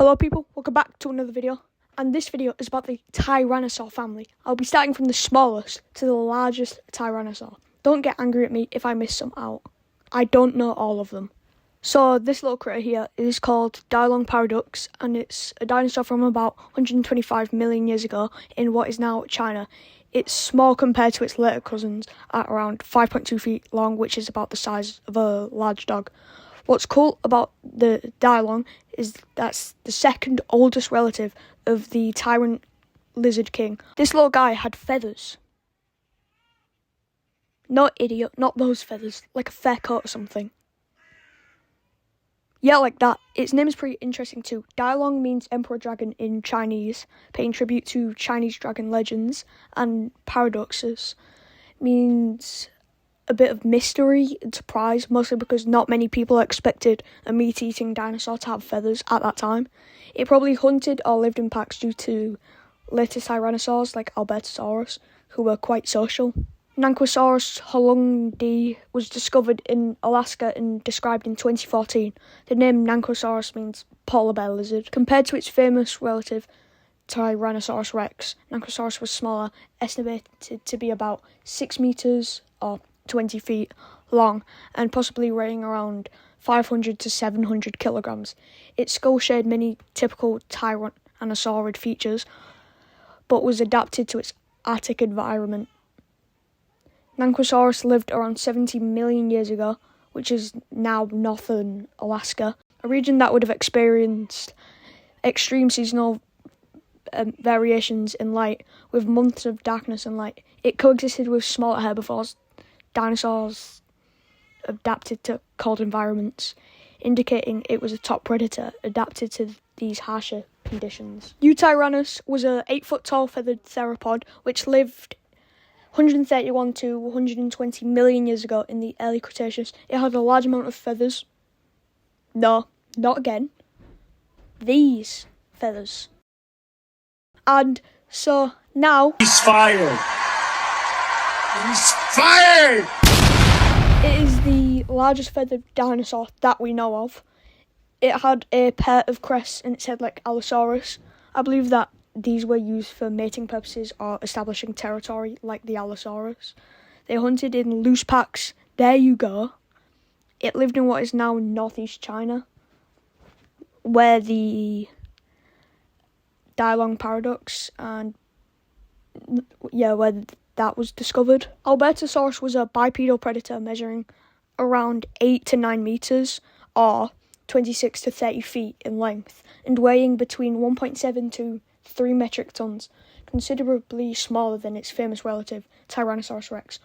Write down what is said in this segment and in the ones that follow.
Hello people, welcome back to another video, and this video is about the tyrannosaur family. I'll be starting from the smallest to the largest tyrannosaur. Don't get angry at me if I miss some out. I don't know all of them. So this little critter here is called Dilophosaurus, and it's a dinosaur from about 125 million years ago in what is now China. It's small compared to its later cousins at around 5.2 feet long, which is about the size of a large dog. What's cool about the Dilophosaurus is that's the second oldest relative of the tyrant lizard king. This little guy had feathers. No, idiot, not those feathers, like a fur coat or something. Yeah, like that. Its name is pretty interesting too. Dilong means emperor dragon in Chinese, paying tribute to Chinese dragon legends, and paradoxes means a bit of mystery and surprise, mostly because not many people expected a meat-eating dinosaur to have feathers at that time. It probably hunted or lived in packs due to later tyrannosaurs like Albertosaurus, who were quite social. Nanquosaurus hollandi was discovered in Alaska and described in 2014. The name Nanquosaurus means polar bear lizard. Compared to its famous relative Tyrannosaurus rex, Nanquosaurus was smaller, estimated to be about 6 meters or 20 feet long, and possibly weighing around 500 to 700 kilograms. Its skull shared many typical tyrannosaurid features, but was adapted to its Arctic environment. Nanquosaurus lived around 70 million years ago, which is now northern Alaska, a region that would have experienced extreme seasonal variations in light, with months of darkness and light. It coexisted with smaller herbivores. Dinosaurs adapted to cold environments, indicating it was a top predator adapted to these harsher conditions. Eutyrannus was a 8-foot tall feathered theropod which lived 131 to 120 million years ago in the early Cretaceous. It had a large amount of feathers. No, not again. These feathers. And so now... He's fired! He's fired! It is the largest feathered dinosaur that we know of. It had a pair of crests in its head like Allosaurus. I believe that these were used for mating purposes or establishing territory like the Allosaurus. They hunted in loose packs. There you go. It lived in what is now northeast China, where the Dilong paradox and where that was discovered. Albertosaurus was a bipedal predator measuring around 8 to 9 meters or 26 to 30 feet in length and weighing between 1.7 to 3 metric tons, considerably smaller than its famous relative Tyrannosaurus rex,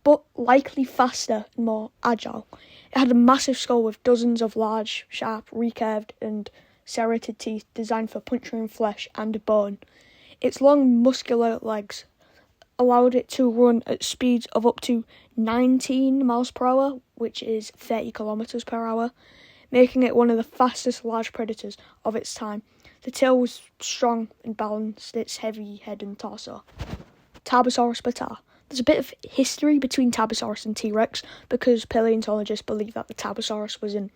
but likely faster and more agile. It had a massive skull with dozens of large, sharp, recurved and serrated teeth designed for puncturing flesh and bone. Its long, muscular legs allowed it to run at speeds of up to 19 miles per hour, which is 30 kilometers per hour, making it one of the fastest large predators of its time. The tail was strong and balanced its heavy head and torso. Tarbosaurus bata. There's a bit of history between Tarbosaurus and T-Rex because paleontologists believe that the Tarbosaurus was an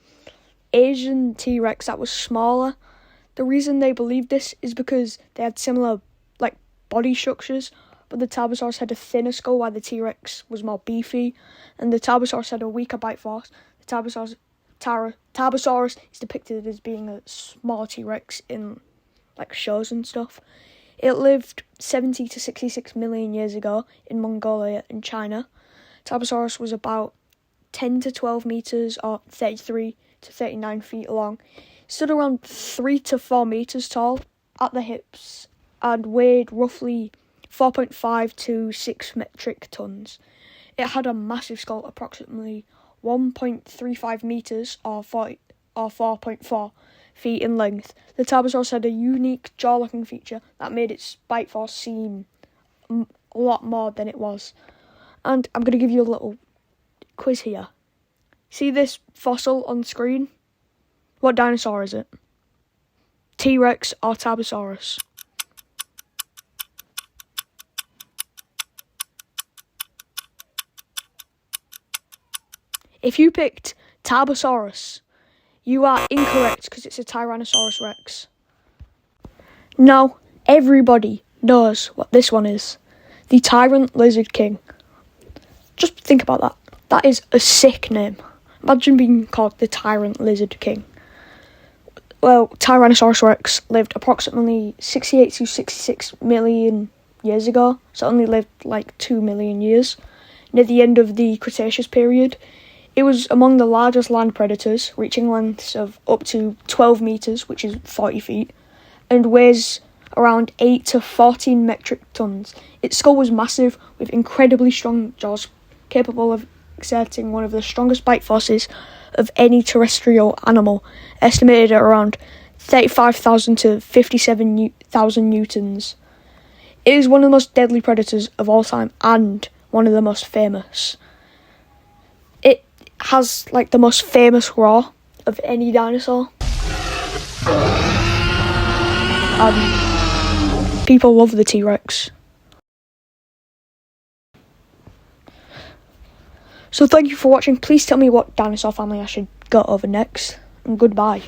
Asian T-Rex that was smaller. The reason they believed this is because they had similar body structures, but the Tarbosaurus had a thinner skull while the T-Rex was more beefy, and the Tarbosaurus had a weaker bite force. The Tarbosaurus is depicted as being a small T-Rex in shows and stuff. It lived 70 to 66 million years ago in Mongolia and China. Tarbosaurus was about 10 to 12 meters or 33 to 39 feet long. It stood around 3 to 4 meters tall at the hips and weighed roughly 4.5 to 6 metric tons. It had a massive skull, approximately 1.35 meters or 4.4 feet in length. The Tarbosaurus had a unique jaw-locking feature that made its bite force seem a lot more than it was. And I'm going to give you a little quiz here. See this fossil on screen? What dinosaur is it? T-Rex or Tarbosaurus? If you picked Tarbosaurus, you are incorrect because it's a Tyrannosaurus rex. Now, everybody knows what this one is. The Tyrant Lizard King. Just think about that. That is a sick name. Imagine being called the Tyrant Lizard King. Well, Tyrannosaurus rex lived approximately 68 to 66 million years ago, so it only lived like 2 million years. Near the end of the Cretaceous period, it was among the largest land predators, reaching lengths of up to 12 metres, which is 40 feet, and weighs around 8 to 14 metric tons. Its skull was massive, with incredibly strong jaws, capable of exerting one of the strongest bite forces of any terrestrial animal, estimated at around 35,000 to 57,000 newtons. It is one of the most deadly predators of all time and one of the most famous. It has like the most famous roar of any dinosaur. People love the T-Rex. So thank you for watching. Please tell me what dinosaur family I should go over next. And goodbye.